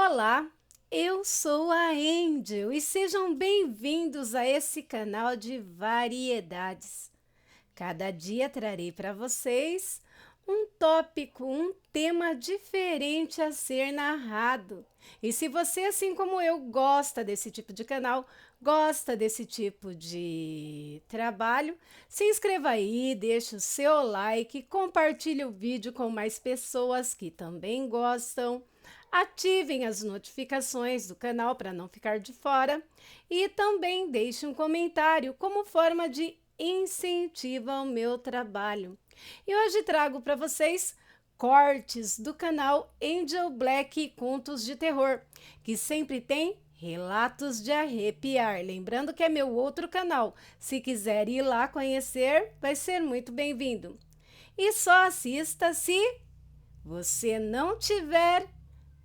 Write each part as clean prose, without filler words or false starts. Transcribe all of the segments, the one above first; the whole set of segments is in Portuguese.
Olá, eu sou a Angel e sejam bem-vindos a esse canal de variedades. Cada dia trarei para vocês um tópico, um tema diferente a ser narrado. E se você, assim como eu, gosta desse tipo de canal, gosta desse tipo de trabalho, se inscreva aí, deixe o seu like, compartilhe o vídeo com mais pessoas que também gostam. Ativem as notificações do canal para não ficar de fora e também deixe um comentário como forma de incentivo ao meu trabalho. E hoje trago para vocês cortes do canal Angel Black Contos de Terror, que sempre tem relatos de arrepiar. Lembrando que é meu outro canal. Se quiser ir lá conhecer, vai ser muito bem-vindo. E só assista se você não tiver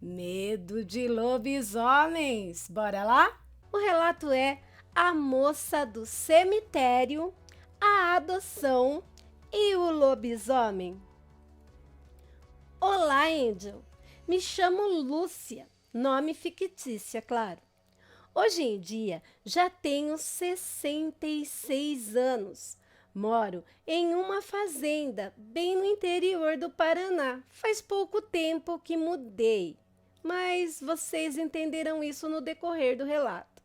medo de lobisomens. Bora lá? O relato é A Moça do Cemitério, a Adoção e o Lobisomem. Olá, Angel. Me chamo Lúcia, nome fictício, é claro. Hoje em dia já tenho 66 anos. Moro em uma fazenda bem no interior do Paraná. Faz pouco tempo que mudei, mas vocês entenderão isso no decorrer do relato.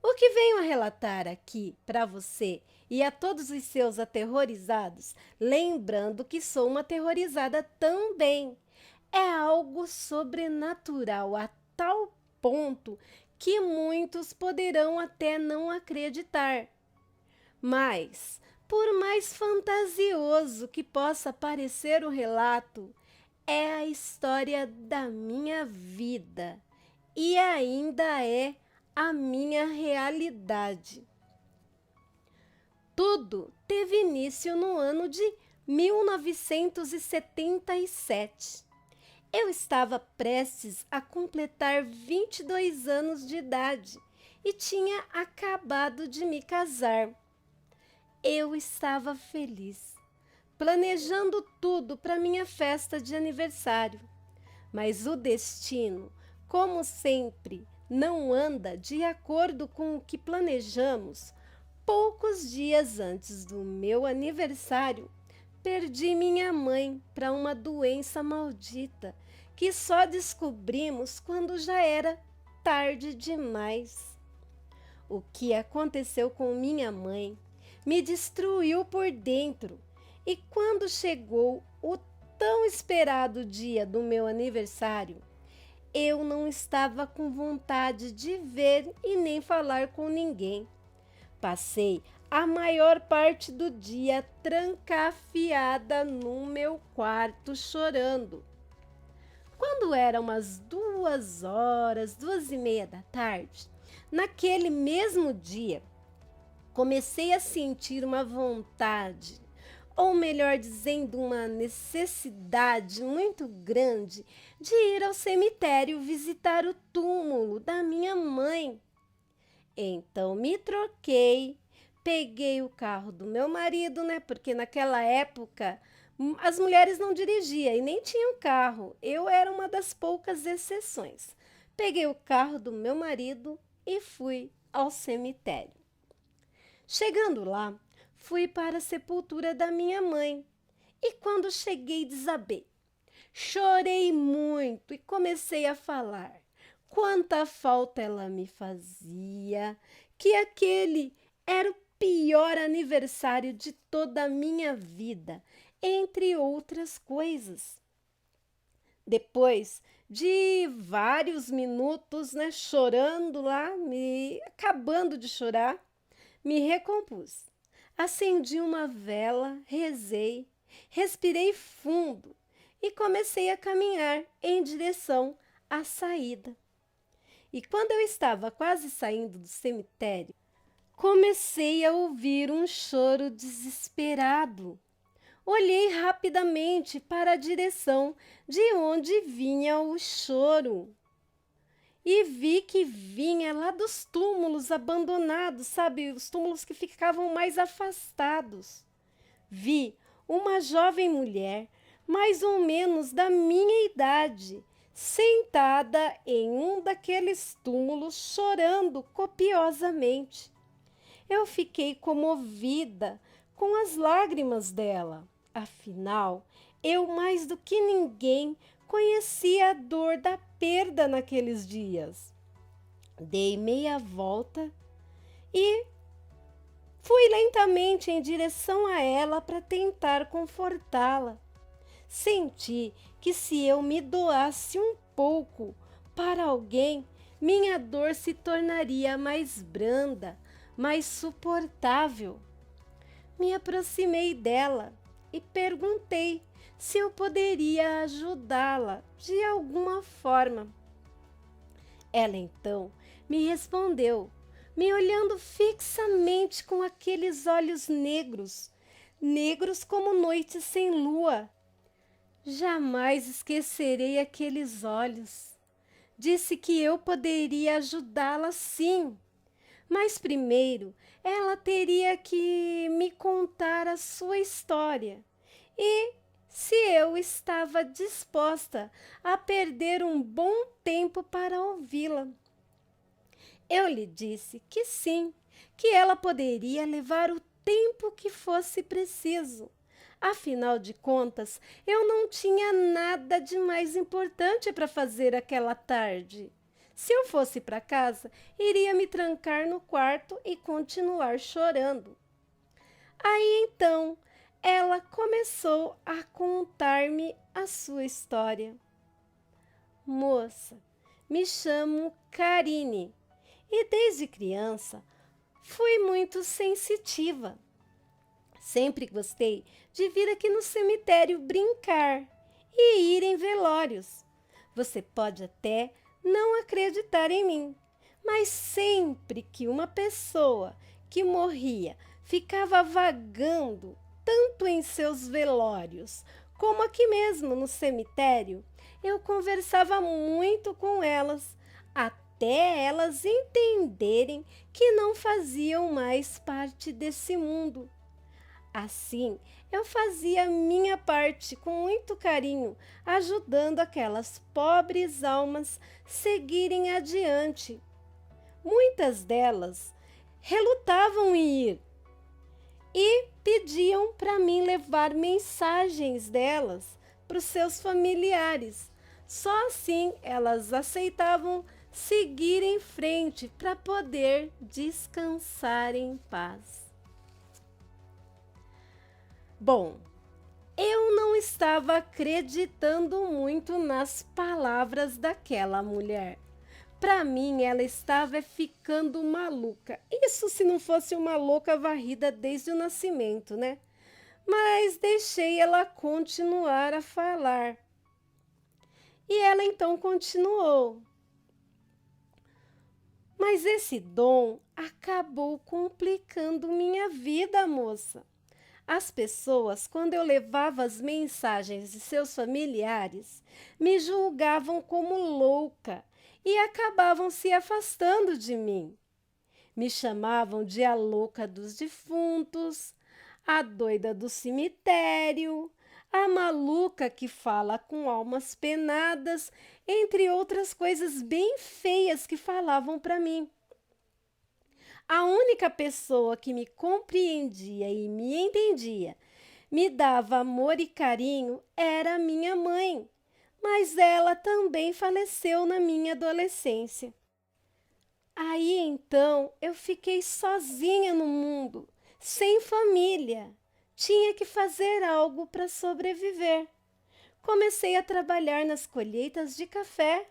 O que venho a relatar aqui para você e a todos os seus aterrorizados, lembrando que sou uma aterrorizada também, é algo sobrenatural a tal ponto que muitos poderão até não acreditar. Mas, por mais fantasioso que possa parecer o relato, é a história da minha vida e ainda é a minha realidade. Tudo teve início no ano de 1977. Eu estava prestes a completar 22 anos de idade e tinha acabado de me casar. Eu estava feliz, planejando tudo para minha festa de aniversário. Mas o destino, como sempre, não anda de acordo com o que planejamos. Poucos dias antes do meu aniversário, perdi minha mãe para uma doença maldita que só descobrimos quando já era tarde demais. O que aconteceu com minha mãe me destruiu por dentro, e quando chegou o tão esperado dia do meu aniversário, eu não estava com vontade de ver e nem falar com ninguém. Passei a maior parte do dia trancafiada no meu quarto chorando. Quando eram umas 2h, 2h30 da tarde, naquele mesmo dia, comecei a sentir uma vontade, ou melhor dizendo, uma necessidade muito grande de ir ao cemitério visitar o túmulo da minha mãe. Então me troquei, peguei o carro do meu marido, né? Porque naquela época as mulheres não dirigiam e nem tinham carro. Eu era uma das poucas exceções. Peguei o carro do meu marido e fui ao cemitério. Chegando lá, fui para a sepultura da minha mãe e quando cheguei desabei. Chorei muito e comecei a falar quanta falta ela me fazia, que aquele era o pior aniversário de toda a minha vida, entre outras coisas. Depois de vários minutos, né, chorando lá, acabando de chorar, me recompus. Acendi uma vela, rezei, respirei fundo e comecei a caminhar em direção à saída. E quando eu estava quase saindo do cemitério, comecei a ouvir um choro desesperado. Olhei rapidamente para a direção de onde vinha o choro e vi que vinha lá dos túmulos abandonados, sabe? Os túmulos que ficavam mais afastados. Vi uma jovem mulher, mais ou menos da minha idade, sentada em um daqueles túmulos, chorando copiosamente. Eu fiquei comovida com as lágrimas dela. Afinal, eu mais do que ninguém conhecia a dor da perda naqueles dias. Dei meia volta e fui lentamente em direção a ela para tentar confortá-la. Senti que se eu me doasse um pouco para alguém, minha dor se tornaria mais branda, mais suportável. Me aproximei dela e perguntei se eu poderia ajudá-la de alguma forma. Ela então me respondeu, me olhando fixamente com aqueles olhos negros, negros como noite sem lua. Jamais esquecerei aqueles olhos. Disse que eu poderia ajudá-la sim, mas primeiro ela teria que me contar a sua história e se eu estava disposta a perder um bom tempo para ouvi-la. Eu lhe disse que sim, que ela poderia levar o tempo que fosse preciso. Afinal de contas, eu não tinha nada de mais importante para fazer aquela tarde. Se eu fosse para casa, iria me trancar no quarto e continuar chorando. Aí então, ela começou a contar-me a sua história. Moça, me chamo Karine e desde criança fui muito sensitiva. Sempre gostei de vir aqui no cemitério brincar e ir em velórios. Você pode até não acreditar em mim, mas sempre que uma pessoa que morria ficava vagando tanto em seus velórios como aqui mesmo no cemitério, eu conversava muito com elas, até elas entenderem que não faziam mais parte desse mundo. Assim, eu fazia minha parte com muito carinho, ajudando aquelas pobres almas seguirem adiante. Muitas delas relutavam em ir e pediam para mim levar mensagens delas para os seus familiares. Só assim elas aceitavam seguir em frente para poder descansar em paz. Bom, eu não estava acreditando muito nas palavras daquela mulher. Para mim, ela estava ficando maluca. Isso se não fosse uma louca varrida desde o nascimento, né? Mas deixei ela continuar a falar. E ela então continuou. Mas esse dom acabou complicando minha vida, moça. As pessoas, quando eu levava as mensagens de seus familiares, me julgavam como louca e acabavam se afastando de mim. Me chamavam de a louca dos defuntos, a doida do cemitério, a maluca que fala com almas penadas, entre outras coisas bem feias que falavam para mim. A única pessoa que me compreendia e me entendia, me dava amor e carinho, era minha mãe, mas ela também faleceu na minha adolescência. Aí então eu fiquei sozinha no mundo, sem família. Tinha que fazer algo para sobreviver. Comecei a trabalhar nas colheitas de café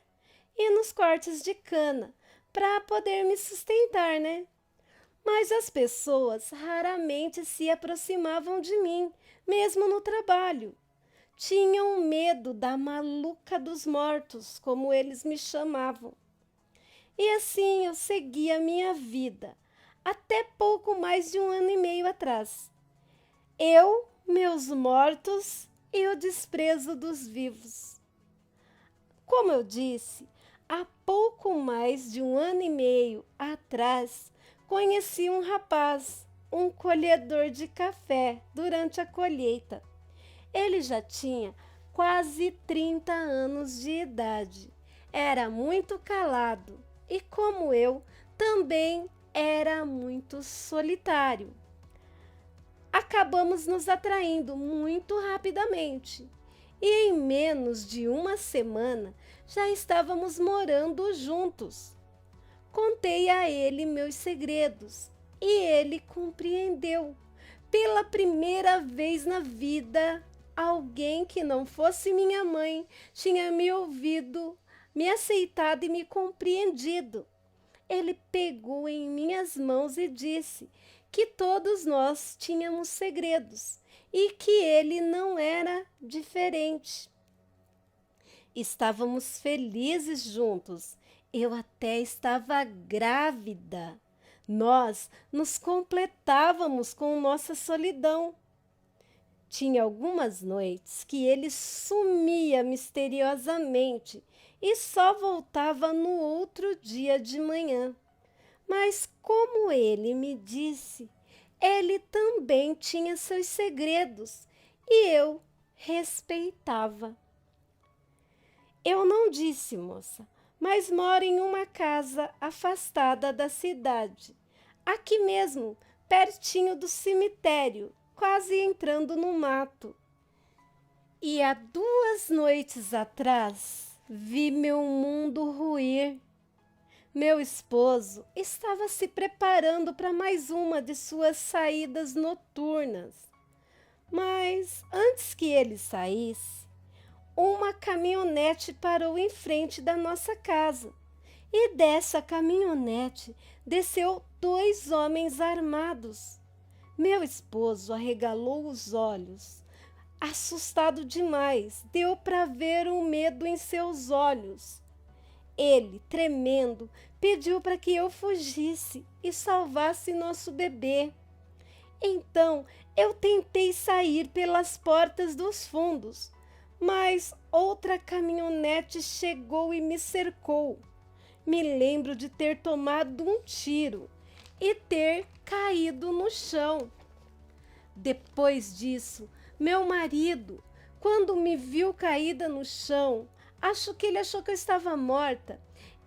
e nos cortes de cana, para poder me sustentar, né? Mas as pessoas raramente se aproximavam de mim, mesmo no trabalho. Tinham medo da maluca dos mortos, como eles me chamavam. E assim eu segui a minha vida, até pouco mais de 1 ano e meio atrás. Eu, meus mortos e o desprezo dos vivos. Como eu disse, há pouco mais de 1 ano e meio atrás, conheci um rapaz, um colhedor de café, durante a colheita. Ele já tinha quase 30 anos de idade. Era muito calado e, como eu, também era muito solitário. Acabamos nos atraindo muito rapidamente e, em menos de uma semana, já estávamos morando juntos. Contei a ele meus segredos e ele compreendeu. Pela primeira vez na vida, alguém que não fosse minha mãe tinha me ouvido, me aceitado e me compreendido. Ele pegou em minhas mãos e disse que todos nós tínhamos segredos e que ele não era diferente. Estávamos felizes juntos. Eu até estava grávida. Nós nos completávamos com nossa solidão. Tinha algumas noites que ele sumia misteriosamente e só voltava no outro dia de manhã. Mas, como ele me disse, ele também tinha seus segredos e eu respeitava. Eu não disse, moça, mas moro em uma casa afastada da cidade, aqui mesmo, pertinho do cemitério, quase entrando no mato. E há 2 noites atrás, vi meu mundo ruir. Meu esposo estava se preparando para mais uma de suas saídas noturnas. Mas, antes que ele saísse, uma caminhonete parou em frente da nossa casa. E dessa caminhonete desceu 2 homens armados. Meu esposo arregalou os olhos. Assustado demais, deu para ver o medo em seus olhos. Ele, tremendo, pediu para que eu fugisse e salvasse nosso bebê. Então, eu tentei sair pelas portas dos fundos, mas outra caminhonete chegou e me cercou. Me lembro de ter tomado um tiro e ter caído no chão. Depois disso, meu marido, quando me viu caída no chão, acho que ele achou que eu estava morta.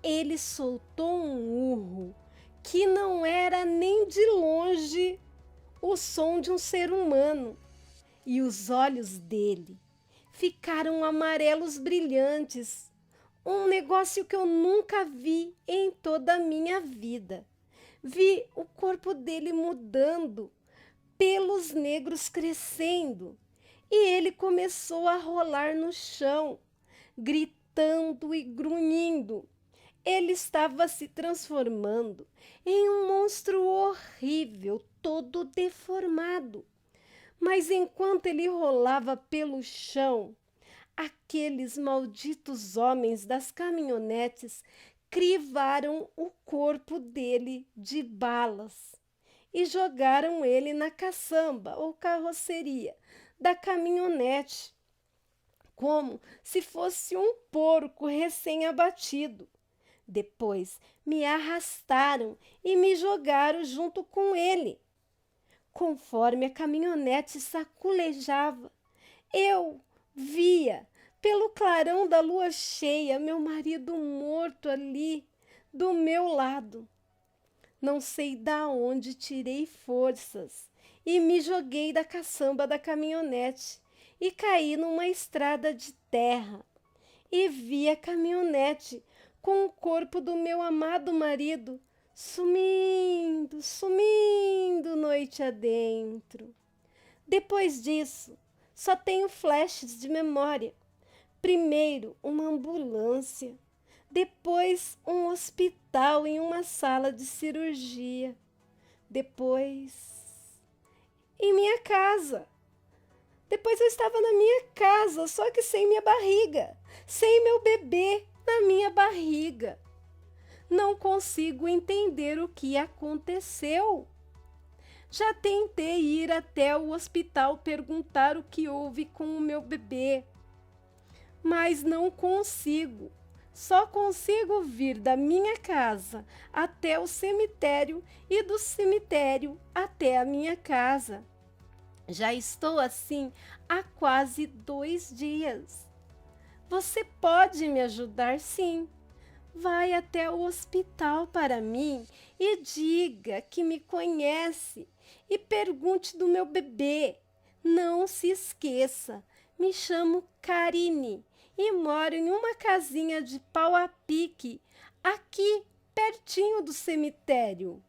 Ele soltou um urro que não era nem de longe o som de um ser humano. E os olhos dele ficaram amarelos brilhantes. Um negócio que eu nunca vi em toda a minha vida. Vi o corpo dele mudando, pelos negros crescendo, e ele começou a rolar no chão, gritando e grunhindo. Ele estava se transformando em um monstro horrível, todo deformado. Mas enquanto ele rolava pelo chão, aqueles malditos homens das caminhonetes crivaram o corpo dele de balas e jogaram ele na caçamba ou carroceria da caminhonete, como se fosse um porco recém-abatido. Depois me arrastaram e me jogaram junto com ele. Conforme a caminhonete saculejava, eu via, pelo clarão da lua cheia, meu marido morto ali, do meu lado. Não sei da onde tirei forças e me joguei da caçamba da caminhonete e caí numa estrada de terra. E vi a caminhonete com o corpo do meu amado marido sumindo, sumindo noite adentro. Depois disso, só tenho flashes de memória. Primeiro, uma ambulância. Depois, um hospital em uma sala de cirurgia. Depois, em minha casa. Depois eu estava na minha casa, só que sem minha barriga, sem meu bebê na minha barriga. Não consigo entender o que aconteceu. Já tentei ir até o hospital perguntar o que houve com o meu bebê, mas não consigo. Só consigo vir da minha casa até o cemitério e do cemitério até a minha casa. Já estou assim há quase 2 dias. Você pode me ajudar, sim. Vai até o hospital para mim e diga que me conhece e pergunte do meu bebê. Não se esqueça, me chamo Karine e moro em uma casinha de pau a pique, aqui pertinho do cemitério.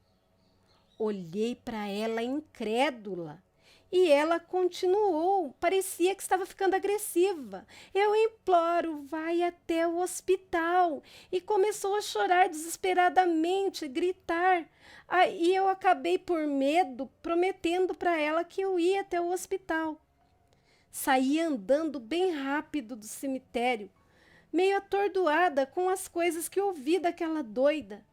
Olhei para ela incrédula. E ela continuou, parecia que estava ficando agressiva. Eu imploro, vai até o hospital. E começou a chorar desesperadamente, gritar. Aí eu acabei por medo, prometendo para ela que eu ia até o hospital. Saí andando bem rápido do cemitério, meio atordoada com as coisas que ouvi daquela doida.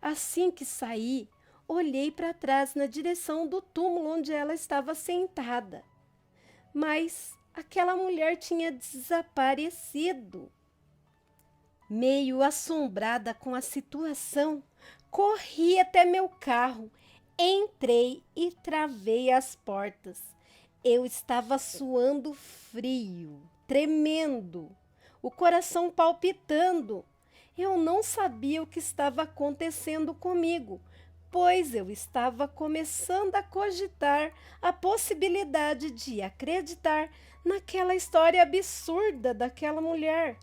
Assim que saí, olhei para trás na direção do túmulo onde ela estava sentada. Mas aquela mulher tinha desaparecido. Meio assombrada com a situação, corri até meu carro, entrei e travei as portas. Eu estava suando frio, tremendo, o coração palpitando. Eu não sabia o que estava acontecendo comigo, pois eu estava começando a cogitar a possibilidade de acreditar naquela história absurda daquela mulher.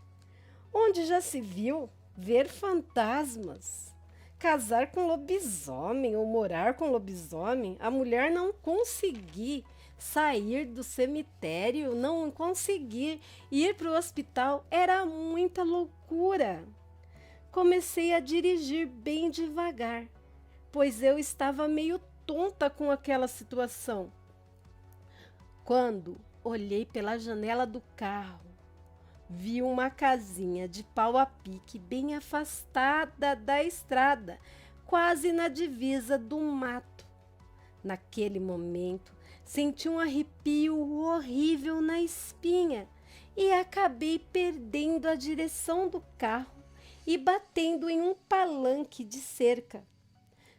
Onde já se viu ver fantasmas? Casar com lobisomem ou morar com lobisomem? A mulher não conseguir sair do cemitério, não conseguir ir para o hospital, era muita loucura. Comecei a dirigir bem devagar, pois eu estava meio tonta com aquela situação. Quando olhei pela janela do carro, vi uma casinha de pau a pique bem afastada da estrada, quase na divisa do mato. Naquele momento, senti um arrepio horrível na espinha e acabei perdendo a direção do carro e batendo em um palanque de cerca.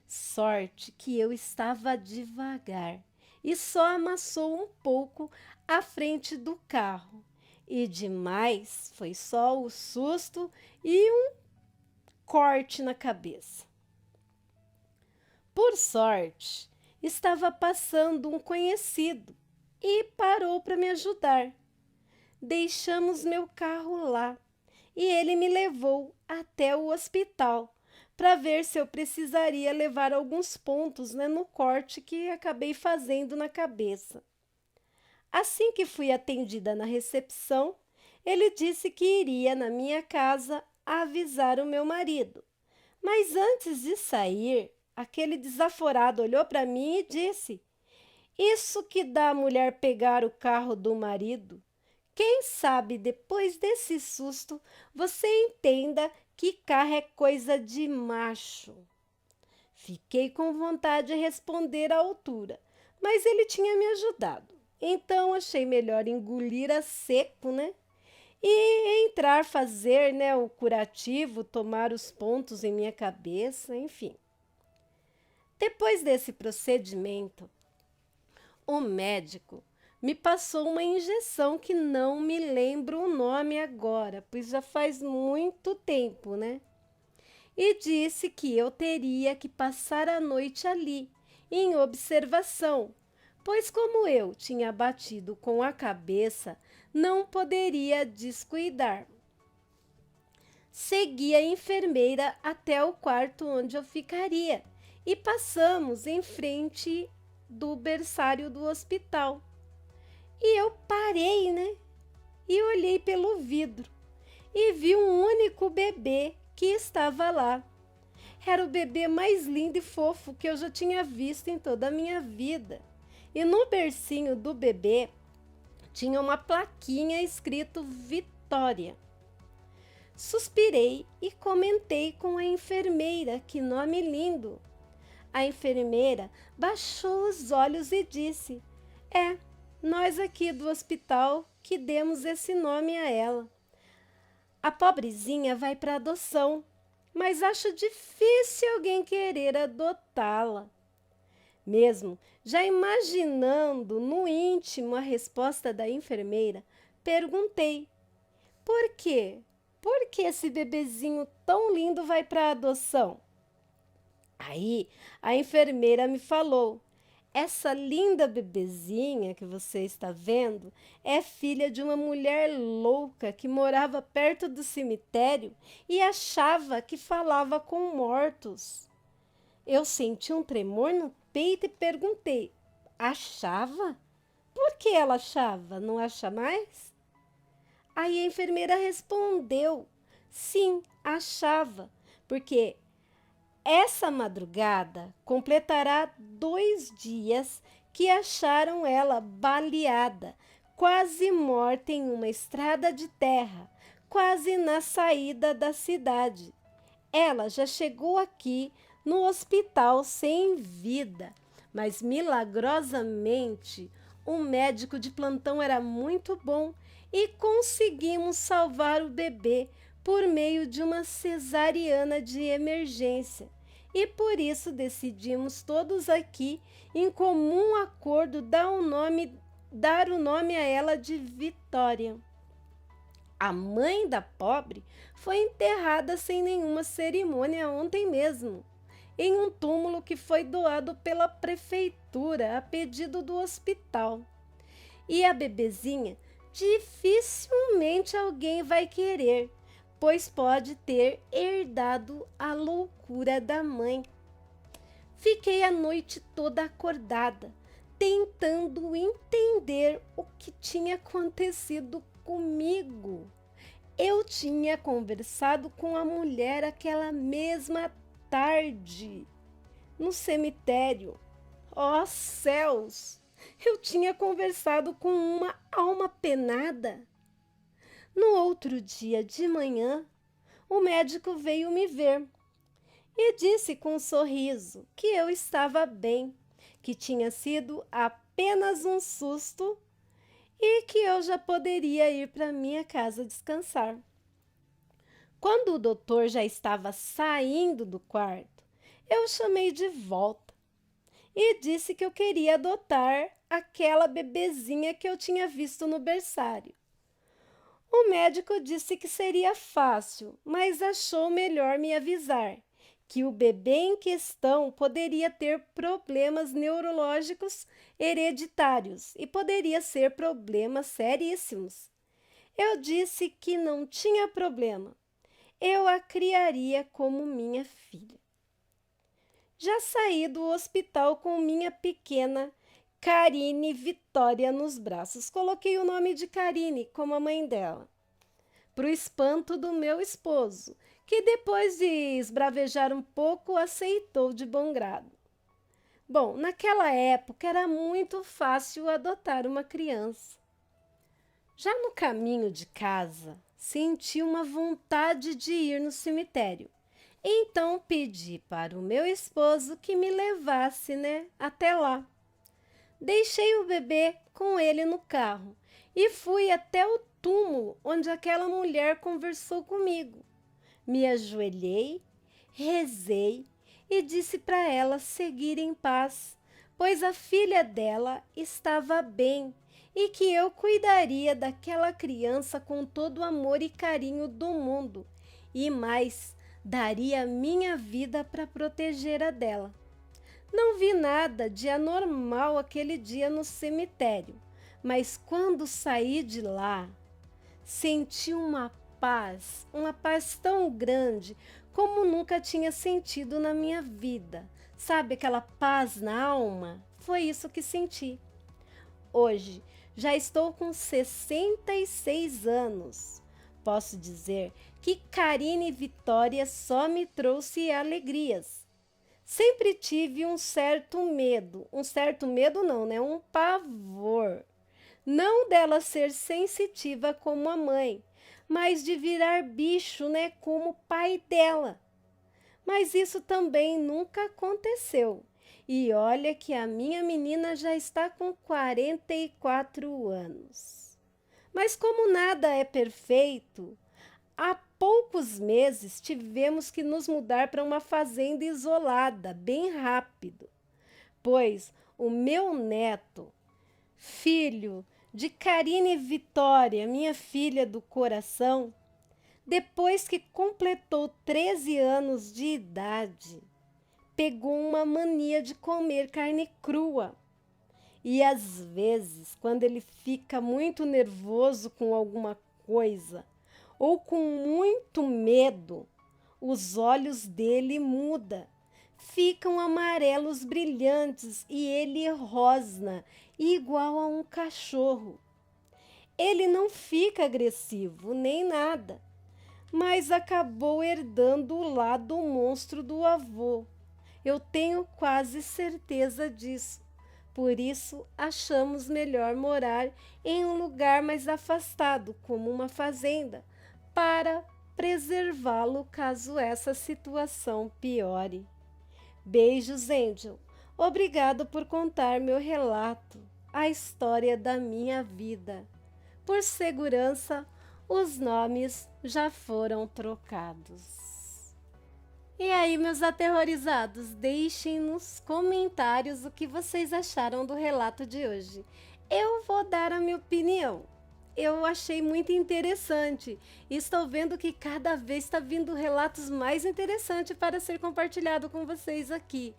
Sorte que eu estava devagar e só amassou um pouco à frente do carro. E demais foi só o susto e um corte na cabeça. Por sorte, estava passando um conhecido e parou para me ajudar. Deixamos meu carro lá e ele me levou até o hospital para ver se eu precisaria levar alguns pontos, no corte que acabei fazendo na cabeça. Assim que fui atendida na recepção, ele disse que iria na minha casa avisar o meu marido. Mas antes de sair, aquele desaforado olhou para mim e disse: "Isso que dá a mulher pegar o carro do marido. Quem sabe depois desse susto você entenda que carro é coisa de macho." Fiquei com vontade de responder à altura, mas ele tinha me ajudado. Então achei melhor engolir a seco, E entrar, fazer, o curativo, tomar os pontos em minha cabeça, enfim. Depois desse procedimento, o médico me passou uma injeção que não me lembro o nome agora, pois já faz muito tempo, E disse que eu teria que passar a noite ali, em observação, pois como eu tinha batido com a cabeça, não poderia descuidar. Segui a enfermeira até o quarto onde eu ficaria e passamos em frente do berçário do hospital. E eu parei, E olhei pelo vidro e vi um único bebê que estava lá. Era o bebê mais lindo e fofo que eu já tinha visto em toda a minha vida. E no bercinho do bebê tinha uma plaquinha escrito Vitória. Suspirei e comentei com a enfermeira: "Que nome lindo!" A enfermeira baixou os olhos e disse: "É, nós aqui do hospital que demos esse nome a ela. A pobrezinha vai para adoção, mas acho difícil alguém querer adotá-la." Mesmo já imaginando no íntimo a resposta da enfermeira, perguntei: por quê? Por que esse bebezinho tão lindo vai para adoção? Aí a enfermeira me falou: essa linda bebezinha que você está vendo é filha de uma mulher louca que morava perto do cemitério e achava que falava com mortos. Eu senti um tremor no peito e perguntei: achava? Por que ela achava? Não acha mais? Aí a enfermeira respondeu: sim, achava, porque essa madrugada completará 2 dias que acharam ela baleada, quase morta em uma estrada de terra, quase na saída da cidade. Ela já chegou aqui no hospital sem vida, mas milagrosamente o médico de plantão era muito bom e conseguimos salvar o bebê por meio de uma cesariana de emergência. E por isso decidimos todos aqui, em comum acordo, dar o nome a ela de Vitória. A mãe da pobre foi enterrada sem nenhuma cerimônia ontem mesmo, em um túmulo que foi doado pela prefeitura a pedido do hospital. E a bebezinha dificilmente alguém vai querer, pois pode ter herdado a loucura da mãe. Fiquei a noite toda acordada, tentando entender o que tinha acontecido comigo. Eu tinha conversado com a mulher aquela mesma tarde, no cemitério. Ó céus! Eu tinha conversado com uma alma penada. No outro dia de manhã, o médico veio me ver e disse com um sorriso que eu estava bem, que tinha sido apenas um susto e que eu já poderia ir para minha casa descansar. Quando o doutor já estava saindo do quarto, eu o chamei de volta e disse que eu queria adotar aquela bebezinha que eu tinha visto no berçário. O médico disse que seria fácil, mas achou melhor me avisar que o bebê em questão poderia ter problemas neurológicos hereditários e poderia ser problemas seríssimos. Eu disse que não tinha problema. Eu a criaria como minha filha. Já saí do hospital com minha pequena Karine Vitória nos braços. Coloquei o nome de Karine como a mãe dela, para o espanto do meu esposo, que depois de esbravejar um pouco, aceitou de bom grado. Bom, naquela época era muito fácil adotar uma criança. Já no caminho de casa, senti uma vontade de ir no cemitério. Então pedi para o meu esposo que me levasse, até lá. Deixei o bebê com ele no carro e fui até o túmulo onde aquela mulher conversou comigo. Me ajoelhei, rezei e disse para ela seguir em paz, pois a filha dela estava bem e que eu cuidaria daquela criança com todo o amor e carinho do mundo e mais, daria minha vida para proteger a dela. Não vi nada de anormal aquele dia no cemitério, mas quando saí de lá, senti uma paz tão grande como nunca tinha sentido na minha vida. Sabe aquela paz na alma? Foi isso que senti. Hoje já estou com 66 anos. Posso dizer que Karine Vitória só me trouxe alegrias. Sempre tive um certo medo não, um pavor. Não dela ser sensitiva como a mãe, mas de virar bicho, como o pai dela. Mas isso também nunca aconteceu. E olha que a minha menina já está com 44 anos. Mas como nada é perfeito, há poucos meses tivemos que nos mudar para uma fazenda isolada, bem rápido. Depois, o meu neto, filho de Karine Vitória, minha filha do coração, depois que completou 13 anos de idade, pegou uma mania de comer carne crua. E às vezes, quando ele fica muito nervoso com alguma coisa ou com muito medo, os olhos dele mudam, ficam amarelos brilhantes e ele rosna igual a um cachorro. Ele não fica agressivo nem nada, mas acabou herdando o lado monstro do avô. Eu tenho quase certeza disso. Por isso, achamos melhor morar em um lugar mais afastado, como uma fazenda, para preservá-lo caso essa situação piore. Beijos, Angel. Obrigado por contar meu relato, a história da minha vida. Por segurança, os nomes já foram trocados. E aí, meus aterrorizados, deixem nos comentários o que vocês acharam do relato de hoje. Eu vou dar a minha opinião. Eu achei muito interessante e estou vendo que cada vez está vindo relatos mais interessantes para ser compartilhado com vocês aqui.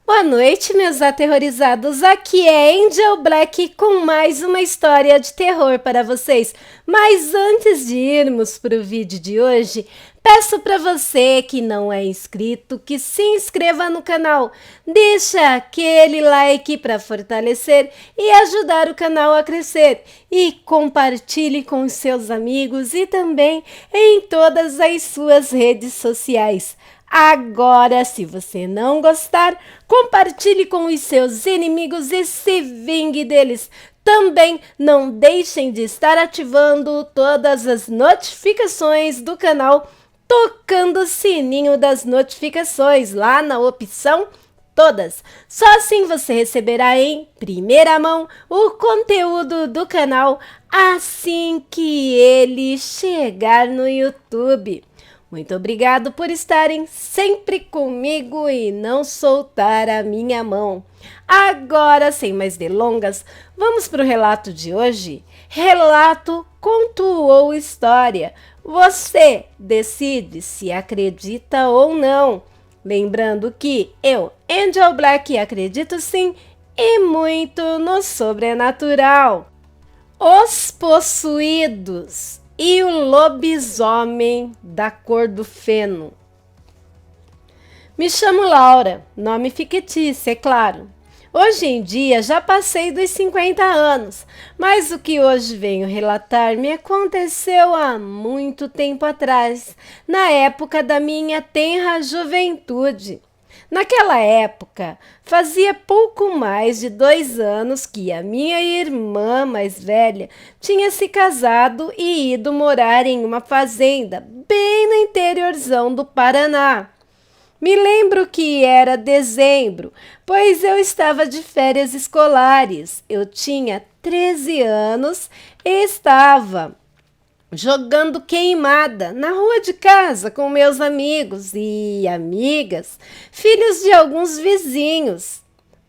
Boa noite, meus aterrorizados. Aqui é Angel Black com mais uma história de terror para vocês. Mas antes de irmos para o vídeo de hoje, peço para você que não é inscrito que se inscreva no canal. Deixa aquele like para fortalecer e ajudar o canal a crescer. E compartilhe com os seus amigos e também em todas as suas redes sociais. Agora, se você não gostar, compartilhe com os seus inimigos e se vingue deles. Também não deixem de estar ativando todas as notificações do canal, tocando o sininho das notificações lá na opção todas. Só assim você receberá em primeira mão o conteúdo do canal assim que ele chegar no YouTube. Muito obrigado por estarem sempre comigo e não soltar a minha mão. Agora, sem mais delongas, vamos para o relato de hoje. Relato, conto ou história. Você decide se acredita ou não. Lembrando que eu, Angel Black, acredito sim e muito no sobrenatural. Os possuídos e o lobisomem da cor do feno. Me chamo Laura, nome fictício, é claro. Hoje em dia já passei dos 50 anos, mas o que hoje venho relatar me aconteceu há muito tempo atrás, na época da minha tenra juventude. Naquela época, fazia pouco mais de 2 anos que a minha irmã mais velha tinha se casado e ido morar em uma fazenda bem no interiorzão do Paraná. Me lembro que era dezembro, pois eu estava de férias escolares. Eu tinha 13 anos e estava jogando queimada na rua de casa com meus amigos e amigas, filhos de alguns vizinhos.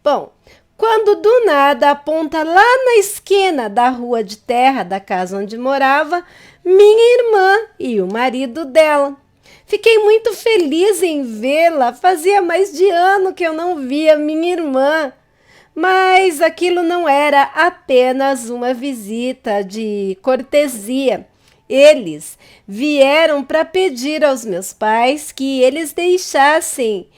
Bom, quando do nada aponta lá na esquina da rua de terra da casa onde morava minha irmã e o marido dela. Fiquei muito feliz em vê-la, fazia mais de ano que eu não via minha irmã. Mas aquilo não era apenas uma visita de cortesia. Eles vieram para pedir aos meus pais que eles deixassem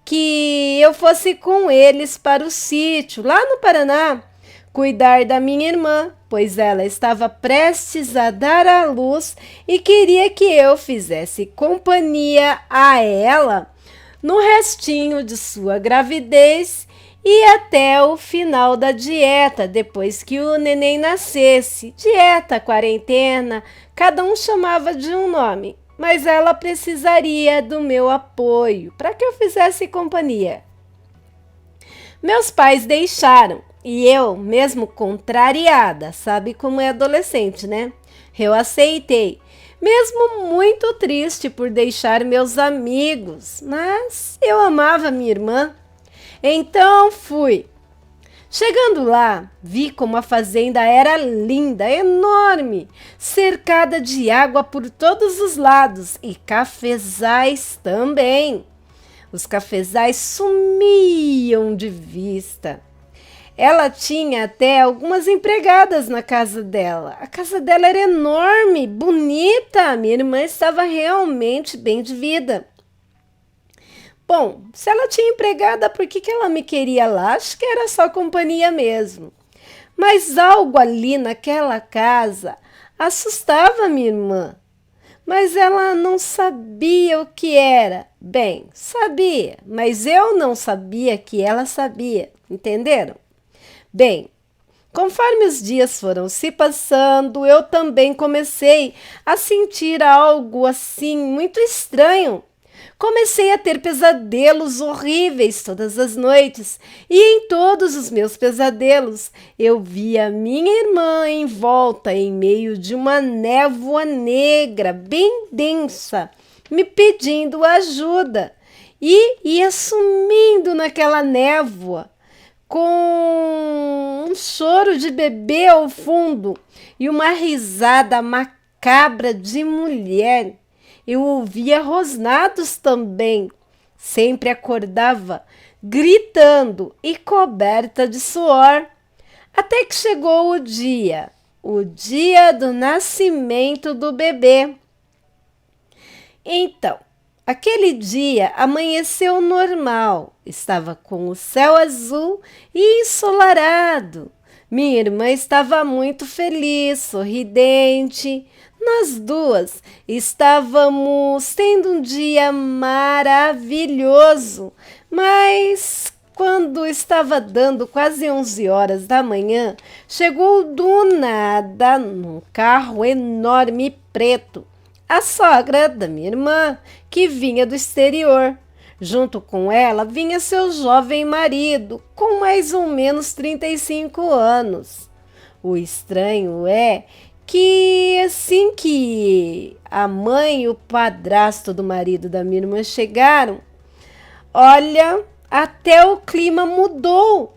que eu fosse com eles para o sítio, lá no Paraná, cuidar da minha irmã, pois ela estava prestes a dar à luz e queria que eu fizesse companhia a ela no restinho de sua gravidez e até o final da dieta, depois que o neném nascesse. Dieta, quarentena, cada um chamava de um nome, mas ela precisaria do meu apoio para que eu fizesse companhia. Meus pais deixaram e eu, mesmo contrariada, sabe como é adolescente, né? Eu aceitei, mesmo muito triste por deixar meus amigos, mas eu amava minha irmã. Então fui. Chegando lá, vi como a fazenda era linda, enorme, cercada de água por todos os lados e cafezais também. Os cafezais sumiam de vista. Ela tinha até algumas empregadas na casa dela. A casa dela era enorme, bonita. Minha irmã estava realmente bem de vida. Bom, se ela tinha empregada, por que ela me queria lá? Acho que era só companhia mesmo. Mas algo ali naquela casa assustava minha irmã. Mas ela não sabia o que era. Bem, sabia, mas eu não sabia que ela sabia. Entenderam? Bem, conforme os dias foram se passando, eu também comecei a sentir algo assim muito estranho. Comecei a ter pesadelos horríveis todas as noites, e em todos os meus pesadelos eu via minha irmã em volta em meio de uma névoa negra bem densa, me pedindo ajuda, e ia sumindo naquela névoa com um choro de bebê ao fundo e uma risada macabra de mulher. Eu ouvia rosnados também. Sempre acordava gritando e coberta de suor. Até que chegou o dia do nascimento do bebê. Então, aquele dia amanheceu normal. Estava com o céu azul e ensolarado. Minha irmã estava muito feliz, sorridente. Nós duas estávamos tendo um dia maravilhoso, mas quando estava dando quase 11 horas da manhã, chegou do nada num carro enorme preto a sogra da minha irmã, que vinha do exterior. Junto com ela vinha seu jovem marido, com mais ou menos 35 anos. O estranho é que assim que a mãe e o padrasto do marido da minha irmã chegaram, olha, até o clima mudou.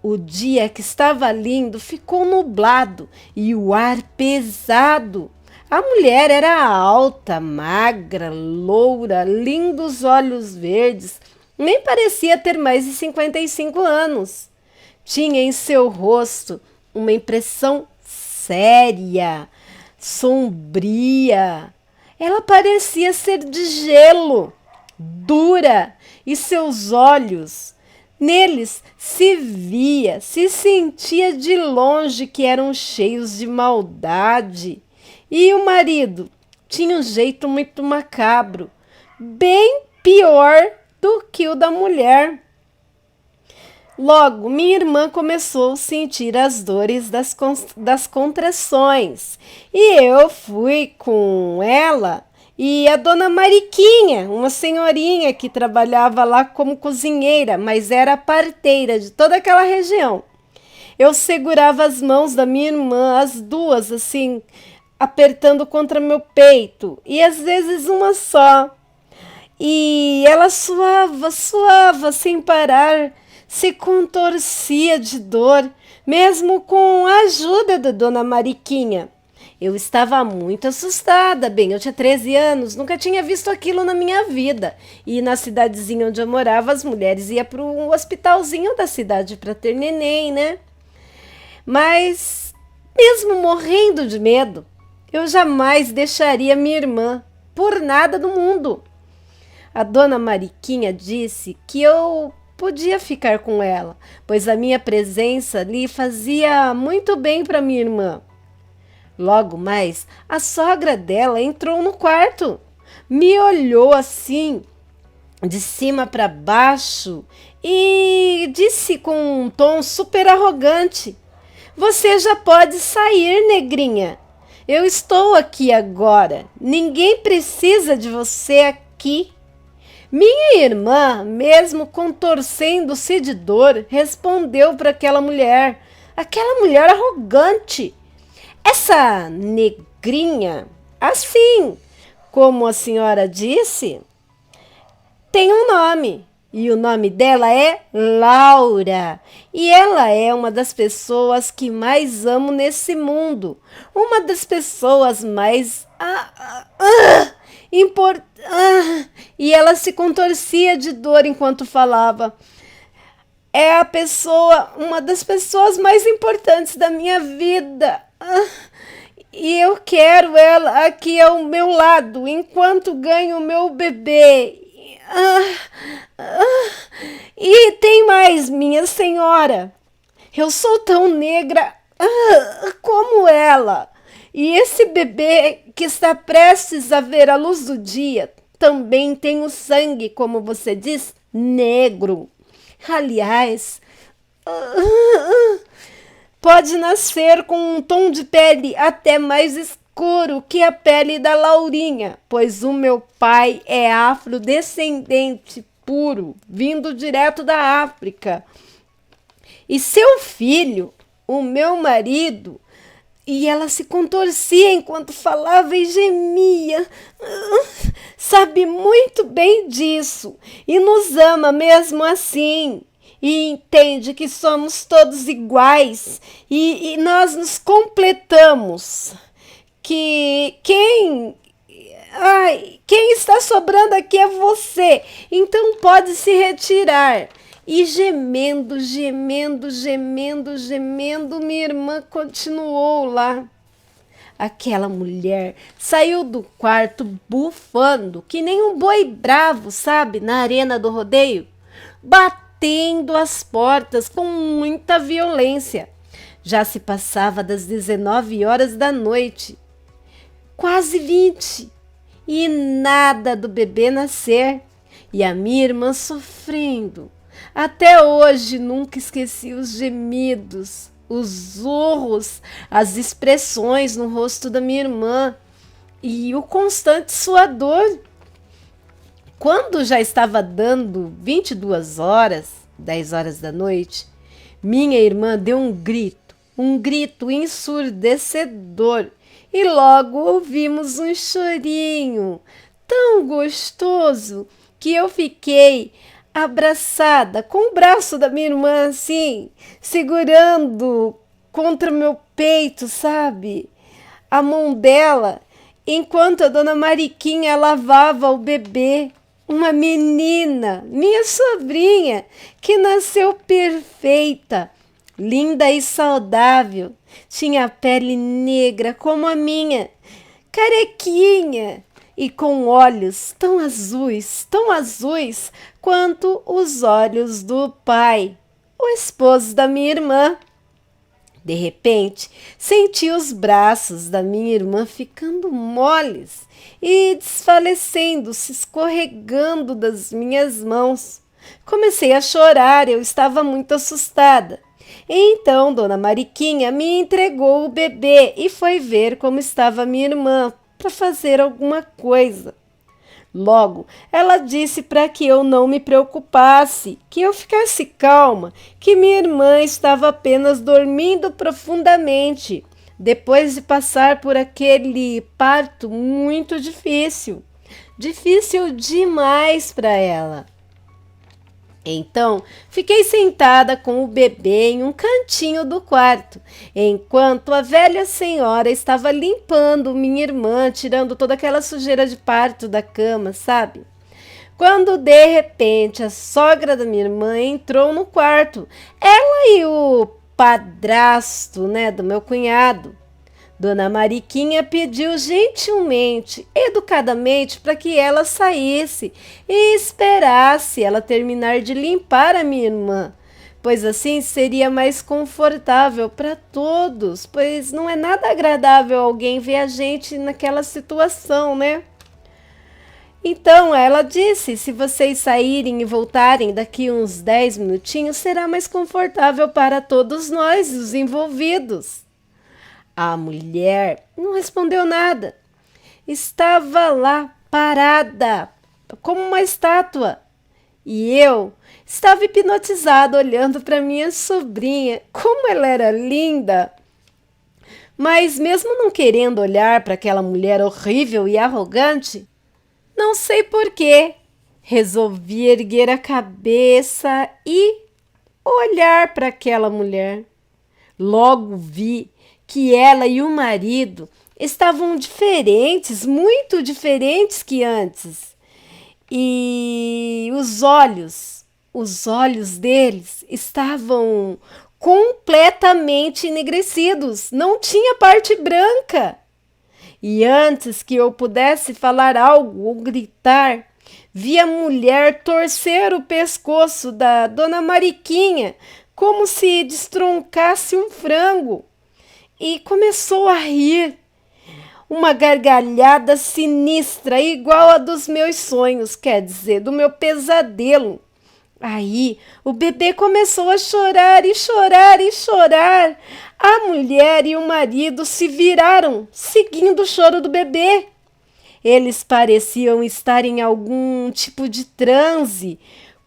O dia que estava lindo ficou nublado e o ar pesado. A mulher era alta, magra, loura, lindos olhos verdes, nem parecia ter mais de 55 anos. Tinha em seu rosto uma impressão séria, sombria. Ela parecia ser de gelo, dura, e seus olhos, neles se via, se sentia de longe que eram cheios de maldade. E o marido tinha um jeito muito macabro, bem pior do que o da mulher. Logo, minha irmã começou a sentir as dores das contrações. E eu fui com ela e a dona Mariquinha, uma senhorinha que trabalhava lá como cozinheira, mas era parteira de toda aquela região. Eu segurava as mãos da minha irmã, as duas, assim, apertando contra meu peito, e às vezes uma só. E ela suava sem parar, se contorcia de dor, mesmo com a ajuda da dona Mariquinha. Eu estava muito assustada, bem, eu tinha 13 anos, nunca tinha visto aquilo na minha vida. E na cidadezinha onde eu morava, as mulheres iam para um hospitalzinho da cidade para ter neném, né? Mas, mesmo morrendo de medo, eu jamais deixaria minha irmã, por nada do mundo. A dona Mariquinha disse que eu podia ficar com ela, pois a minha presença ali fazia muito bem para minha irmã. Logo mais, a sogra dela entrou no quarto, me olhou assim, de cima para baixo, e disse com um tom super arrogante: "Você já pode sair, negrinha. Eu estou aqui agora. Ninguém precisa de você aqui." Minha irmã, mesmo contorcendo-se de dor, respondeu para aquela mulher arrogante: "Essa negrinha, assim como a senhora disse, tem um nome. E o nome dela é Laura. E ela é uma das pessoas que mais amo nesse mundo. Uma das pessoas mais e ela se contorcia de dor enquanto falava. É uma das pessoas mais importantes da minha vida. E eu quero ela aqui ao meu lado enquanto ganho o meu bebê. E tem mais, minha senhora. Eu sou tão negra como ela. E esse bebê que está prestes a ver a luz do dia também tem o sangue, como você diz, negro. Aliás, pode nascer com um tom de pele até mais escuro que a pele da Laurinha, pois o meu pai é afrodescendente puro, vindo direto da África. E seu filho, o meu marido, e ela se contorcia enquanto falava e gemia. Sabe muito bem disso e nos ama mesmo assim. E entende que somos todos iguais e nós nos completamos. Que quem está sobrando aqui é você, então pode se retirar. E gemendo, gemendo, gemendo, gemendo, minha irmã continuou lá. Aquela mulher saiu do quarto bufando, que nem um boi bravo, sabe, na arena do rodeio, batendo as portas com muita violência. Já se passava das 19 horas da noite, quase 20, e nada do bebê nascer. E a minha irmã sofrendo. Até hoje nunca esqueci os gemidos, os urros, as expressões no rosto da minha irmã e o constante suador. Quando já estava dando 22 horas, 10 horas da noite, minha irmã deu um grito ensurdecedor e logo ouvimos um chorinho tão gostoso que eu fiquei abraçada com o braço da minha irmã assim, segurando contra o meu peito, sabe? A mão dela, enquanto a dona Mariquinha lavava o bebê, uma menina, minha sobrinha, que nasceu perfeita, linda e saudável, tinha a pele negra como a minha, carequinha, e com olhos tão azuis quanto os olhos do pai, o esposo da minha irmã. De repente, senti os braços da minha irmã ficando moles e desfalecendo, se escorregando das minhas mãos. Comecei a chorar, eu estava muito assustada. Então, dona Mariquinha me entregou o bebê e foi ver como estava minha irmã, para fazer alguma coisa. Logo, ela disse para que eu não me preocupasse, que eu ficasse calma, que minha irmã estava apenas dormindo profundamente, depois de passar por aquele parto muito difícil. Difícil demais para ela. Então, fiquei sentada com o bebê em um cantinho do quarto, enquanto a velha senhora estava limpando minha irmã, tirando toda aquela sujeira de parto da cama, sabe? Quando, de repente, a sogra da minha irmã entrou no quarto, ela e o padrasto, do meu cunhado. Dona Mariquinha pediu gentilmente, educadamente, para que ela saísse e esperasse ela terminar de limpar a minha irmã, pois assim seria mais confortável para todos, pois não é nada agradável alguém ver a gente naquela situação, né? Então ela disse, se vocês saírem e voltarem daqui uns 10 minutinhos, será mais confortável para todos nós, os envolvidos. A mulher não respondeu nada. Estava lá, parada, como uma estátua. E eu estava hipnotizada olhando para minha sobrinha. Como ela era linda! Mas mesmo não querendo olhar para aquela mulher horrível e arrogante, não sei porquê, Resolvi erguer a cabeça e olhar para aquela mulher. Logo vi que ela e o marido estavam diferentes, muito diferentes que antes. E os olhos deles estavam completamente enegrecidos, não tinha parte branca. E antes que eu pudesse falar algo ou gritar, vi a mulher torcer o pescoço da dona Mariquinha como se destroncasse um frango e começou a rir. Uma gargalhada sinistra, igual a dos meus sonhos, quer dizer, do meu pesadelo. Aí o bebê começou a chorar e chorar e chorar. A mulher e o marido se viraram, seguindo o choro do bebê. Eles pareciam estar em algum tipo de transe,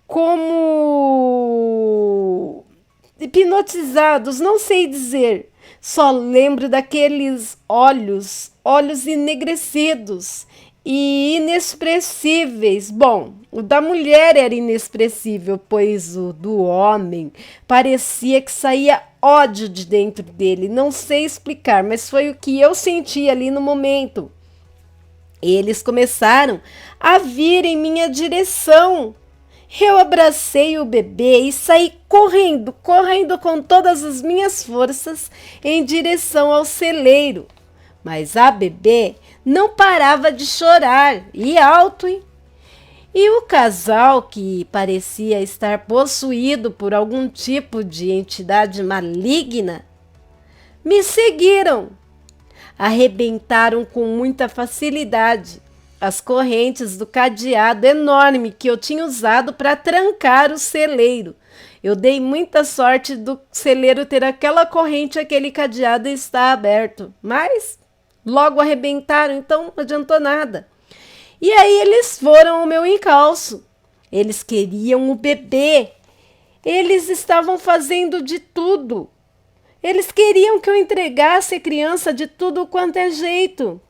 como hipnotizados, não sei dizer. Só lembro daqueles olhos enegrecidos e inexpressíveis. Bom, o da mulher era inexpressível, pois o do homem parecia que saía ódio de dentro dele. Não sei explicar, mas foi o que eu senti ali no momento. Eles começaram a vir em minha direção. Eu abracei o bebê e saí correndo com todas as minhas forças em direção ao celeiro. Mas a bebê não parava de chorar, e alto, hein? E o casal, que parecia estar possuído por algum tipo de entidade maligna, me seguiram. Arrebentaram com muita facilidade as correntes do cadeado enorme que eu tinha usado para trancar o celeiro. Eu dei muita sorte do celeiro ter aquela corrente, aquele cadeado está aberto, mas logo arrebentaram, então não adiantou nada. E aí eles foram ao meu encalço. Eles queriam o bebê. Eles estavam fazendo de tudo. Eles queriam que eu entregasse a criança de tudo quanto é jeito.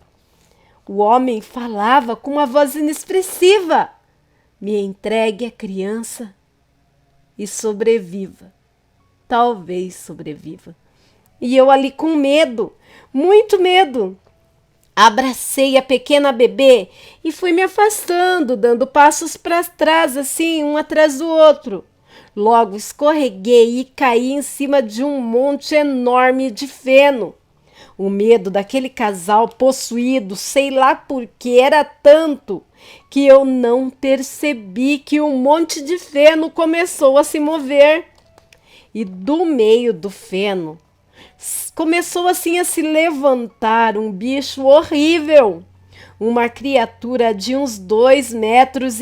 O homem falava com uma voz inexpressiva. Me entregue a criança e sobreviva. Talvez sobreviva. E eu ali com medo, muito medo. Abracei a pequena bebê e fui me afastando, dando passos para trás, assim, um atrás do outro. Logo escorreguei e caí em cima de um monte enorme de feno. O medo daquele casal possuído, sei lá por que, era tanto que eu não percebi que um monte de feno começou a se mover. E do meio do feno começou assim a se levantar um bicho horrível. Uma criatura de uns 2,5 metros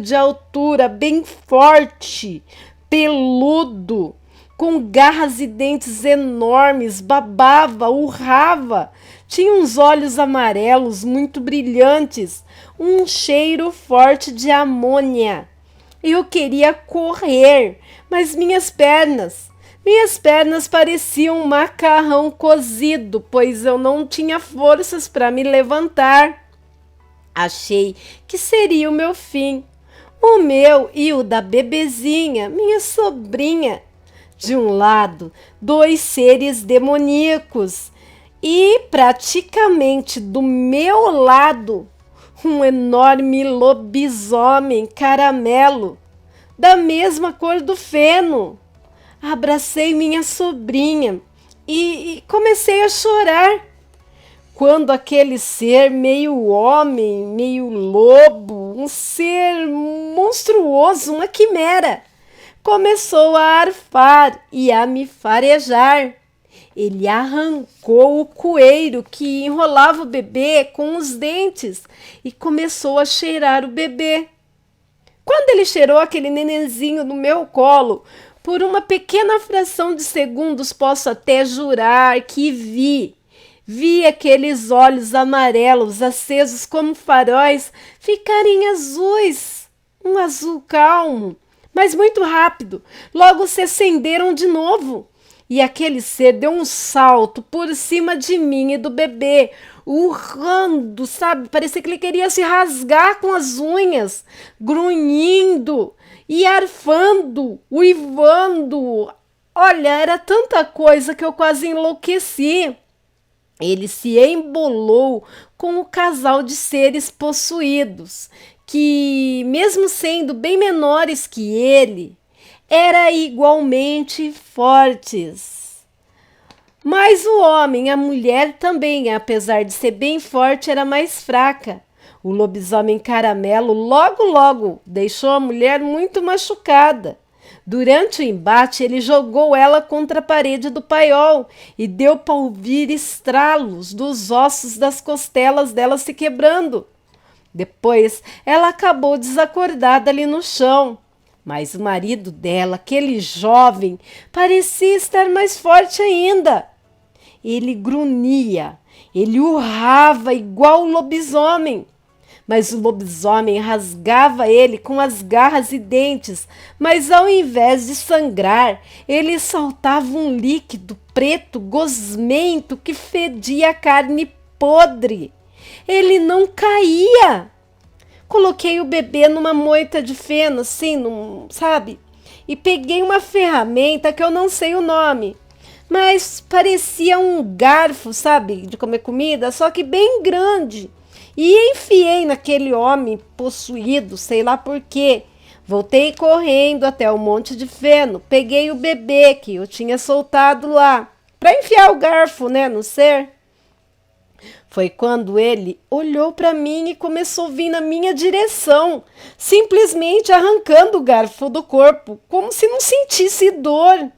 de altura, bem forte, peludo, com garras e dentes enormes, babava, urrava, tinha uns olhos amarelos muito brilhantes, um cheiro forte de amônia. Eu queria correr, mas minhas pernas pareciam um macarrão cozido, pois eu não tinha forças para me levantar. Achei que seria o meu fim, o meu e o da bebezinha, minha sobrinha. De um lado, 2 seres demoníacos e, praticamente do meu lado, um enorme lobisomem caramelo, da mesma cor do feno. Abracei minha sobrinha e comecei a chorar. Quando aquele ser meio homem, meio lobo, um ser monstruoso, uma quimera, começou a arfar e a me farejar. Ele arrancou o coeiro que enrolava o bebê com os dentes e começou a cheirar o bebê. Quando ele cheirou aquele nenenzinho no meu colo, por uma pequena fração de segundos posso até jurar que vi aqueles olhos amarelos acesos como faróis ficarem azuis, um azul calmo, mas muito rápido. Logo se acenderam de novo e aquele ser deu um salto por cima de mim e do bebê, urrando, sabe? Parecia que ele queria se rasgar com as unhas, grunhindo e arfando, uivando. Olha, era tanta coisa que eu quase enlouqueci. Ele se embolou com o casal de seres possuídos, que, mesmo sendo bem menores que ele, eram igualmente fortes. Mas o homem, a mulher também, apesar de ser bem forte, era mais fraca. O lobisomem caramelo logo deixou a mulher muito machucada. Durante o embate, ele jogou ela contra a parede do paiol e deu para ouvir estralos dos ossos das costelas dela se quebrando. Depois, ela acabou desacordada ali no chão. Mas o marido dela, aquele jovem, parecia estar mais forte ainda. Ele grunhia, ele urrava igual o lobisomem. Mas o lobisomem rasgava ele com as garras e dentes, mas ao invés de sangrar, ele soltava um líquido preto gosmento que fedia a carne podre. Ele não caía. Coloquei o bebê numa moita de feno, assim, sabe? E peguei uma ferramenta que eu não sei o nome, mas parecia um garfo, sabe, de comer comida, só que bem grande. E enfiei naquele homem possuído, sei lá por quê. Voltei correndo até o monte de feno, peguei o bebê que eu tinha soltado lá, para enfiar o garfo, né, no ser. Foi quando ele olhou para mim e começou a vir na minha direção, simplesmente arrancando o garfo do corpo, como se não sentisse dor.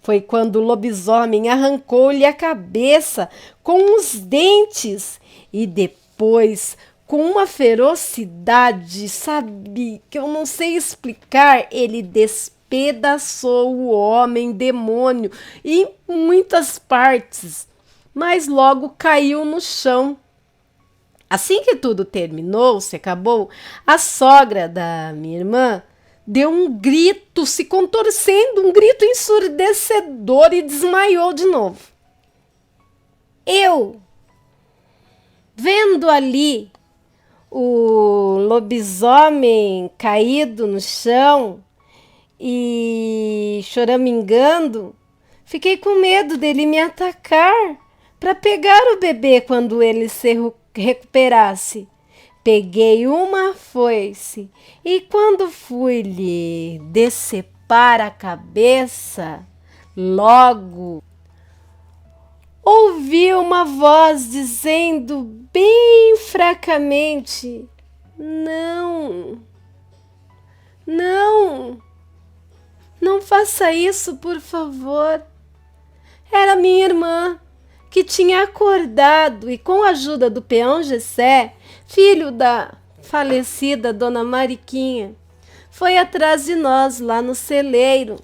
Foi quando o lobisomem arrancou-lhe a cabeça com os dentes e depois, com uma ferocidade, sabe, que eu não sei explicar, ele despedaçou o homem demônio em muitas partes, mas logo caiu no chão. Assim que tudo terminou, se acabou, a sogra da minha irmã deu um grito, se contorcendo, um grito ensurdecedor e desmaiou de novo. Eu, vendo ali o lobisomem caído no chão e choramingando, fiquei com medo dele me atacar para pegar o bebê quando ele se recuperasse. Peguei uma foice e quando fui lhe decepar a cabeça, logo ouvi uma voz dizendo bem fracamente: Não, não, não faça isso, por favor. Era minha irmã, que tinha acordado e, com a ajuda do peão Gessé, filho da falecida Dona Mariquinha, foi atrás de nós lá no celeiro.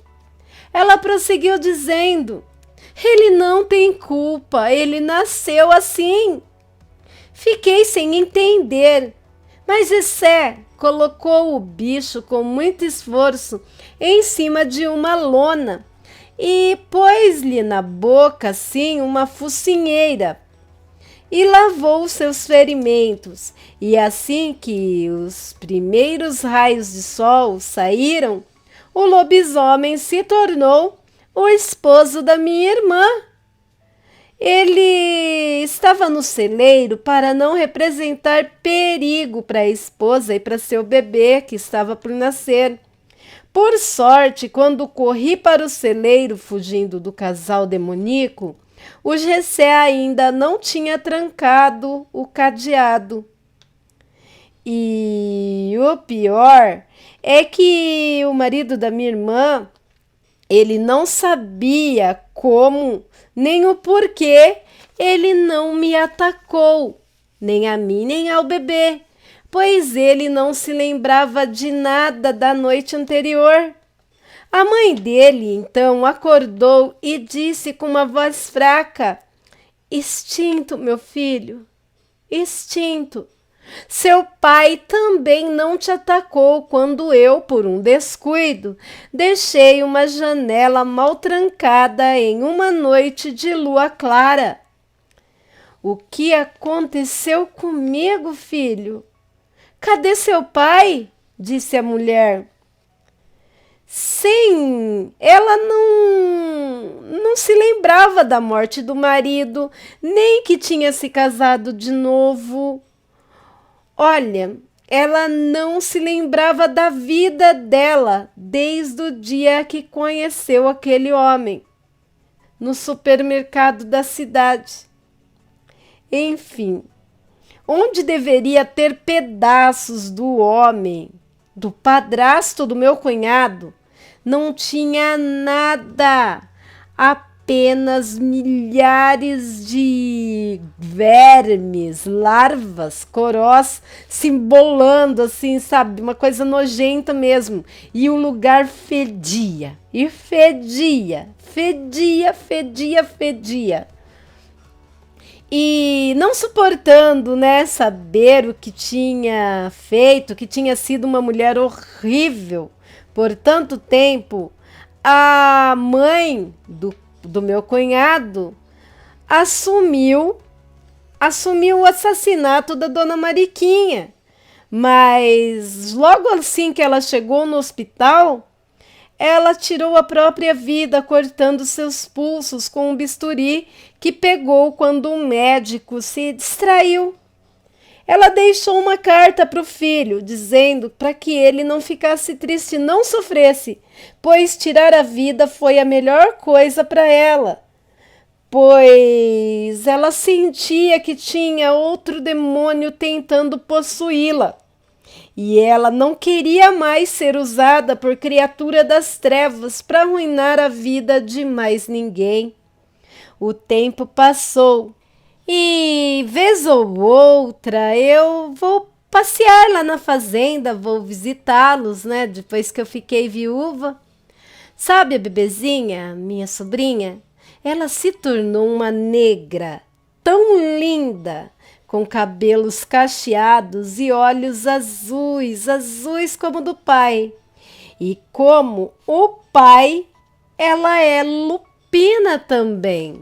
Ela prosseguiu dizendo: ele não tem culpa, ele nasceu assim. Fiquei sem entender, mas Gessé colocou o bicho com muito esforço em cima de uma lona e pôs-lhe na boca assim uma focinheira e lavou seus ferimentos. E assim que os primeiros raios de sol saíram, o lobisomem se tornou o esposo da minha irmã. Ele estava no celeiro para não representar perigo para a esposa e para seu bebê que estava por nascer. Por sorte, quando corri para o celeiro fugindo do casal demoníaco, o Gessé ainda não tinha trancado o cadeado. E o pior é que o marido da minha irmã, ele não sabia como, nem o porquê ele não me atacou, nem a mim, nem ao bebê, pois ele não se lembrava de nada da noite anterior. A mãe dele, então, acordou e disse com uma voz fraca: Extinto, meu filho, extinto. Seu pai também não te atacou quando eu, por um descuido, deixei uma janela mal trancada em uma noite de lua clara. O que aconteceu comigo, filho? Cadê seu pai? Disse a mulher. Sim, ela não se lembrava da morte do marido, nem que tinha se casado de novo. Olha, ela não se lembrava da vida dela desde o dia que conheceu aquele homem no supermercado da cidade. Enfim, onde deveria ter pedaços do homem, do padrasto do meu cunhado, não tinha nada, apenas milhares de vermes, larvas, corós se embolando assim, sabe? Uma coisa nojenta mesmo. E o lugar fedia, e fedia, fedia, fedia, fedia. E não suportando, né, saber o que tinha feito, que tinha sido uma mulher horrível por tanto tempo, a mãe do meu cunhado assumiu o assassinato da dona Mariquinha. Mas logo assim que ela chegou no hospital, ela tirou a própria vida cortando seus pulsos com um bisturi que pegou quando o médico se distraiu. Ela deixou uma carta para o filho, dizendo para que ele não ficasse triste, não sofresse, pois tirar a vida foi a melhor coisa para ela, pois ela sentia que tinha outro demônio tentando possuí-la. E ela não queria mais ser usada por criatura das trevas para arruinar a vida de mais ninguém. O tempo passou e, vez ou outra, eu vou passear lá na fazenda, vou visitá-los, né? Depois que eu fiquei viúva. Sabe a bebezinha, minha sobrinha? Ela se tornou uma negra tão linda, com cabelos cacheados e olhos azuis, azuis como do pai. E como o pai, ela é lupina também.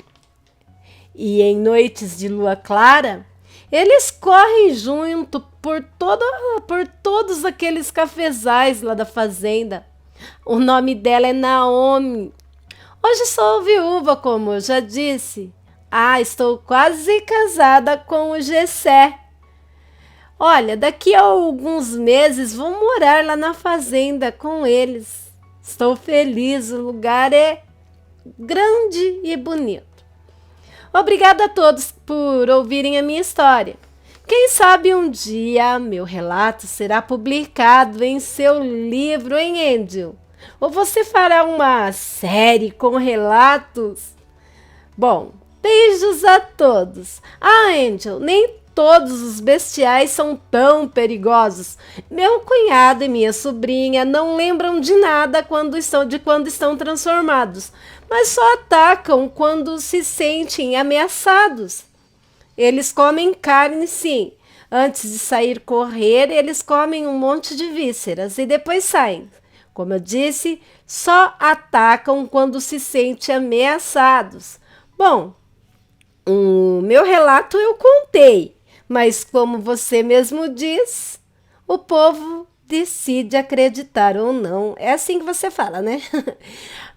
E em noites de lua clara, eles correm junto por todos aqueles cafezais lá da fazenda. O nome dela é Naomi. Hoje sou viúva, como eu já disse. Ah, estou quase casada com o Gessé. Olha, daqui a alguns meses vou morar lá na fazenda com eles. Estou feliz, o lugar é grande e bonito. Obrigada a todos por ouvirem a minha história. Quem sabe um dia meu relato será publicado em seu livro, hein, Angel? Ou você fará uma série com relatos? Bom, beijos a todos. Ah, Angel, nem todos os bestiais são tão perigosos. Meu cunhado e minha sobrinha não lembram de nada quando estão transformados, mas só atacam quando se sentem ameaçados. Eles comem carne, sim. Antes de sair correr, eles comem um monte de vísceras e depois saem. Como eu disse, só atacam quando se sentem ameaçados. Bom, o meu relato eu contei, mas como você mesmo diz, o povo decide acreditar ou não. É assim que você fala, né?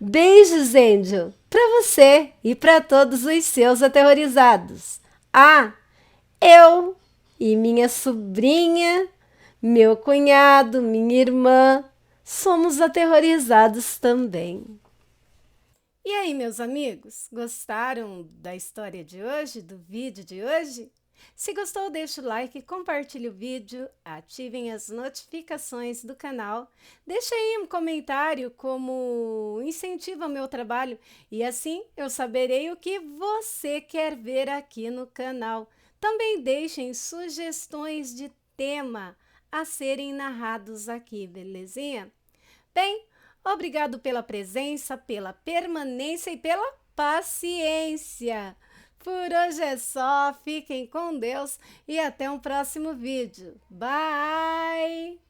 Beijos, Angel, para você e para todos os seus aterrorizados. Ah, eu e minha sobrinha, meu cunhado, minha irmã, somos aterrorizados também. E aí, meus amigos, gostaram da história de hoje, do vídeo de hoje? Se gostou, deixe o like, compartilhe o vídeo, ativem as notificações do canal, deixe aí um comentário como incentiva o meu trabalho e assim eu saberei o que você quer ver aqui no canal. Também deixem sugestões de tema a serem narrados aqui, belezinha? Bem, obrigado pela presença, pela permanência e pela paciência. Por hoje é só, fiquem com Deus e até um próximo vídeo. Bye!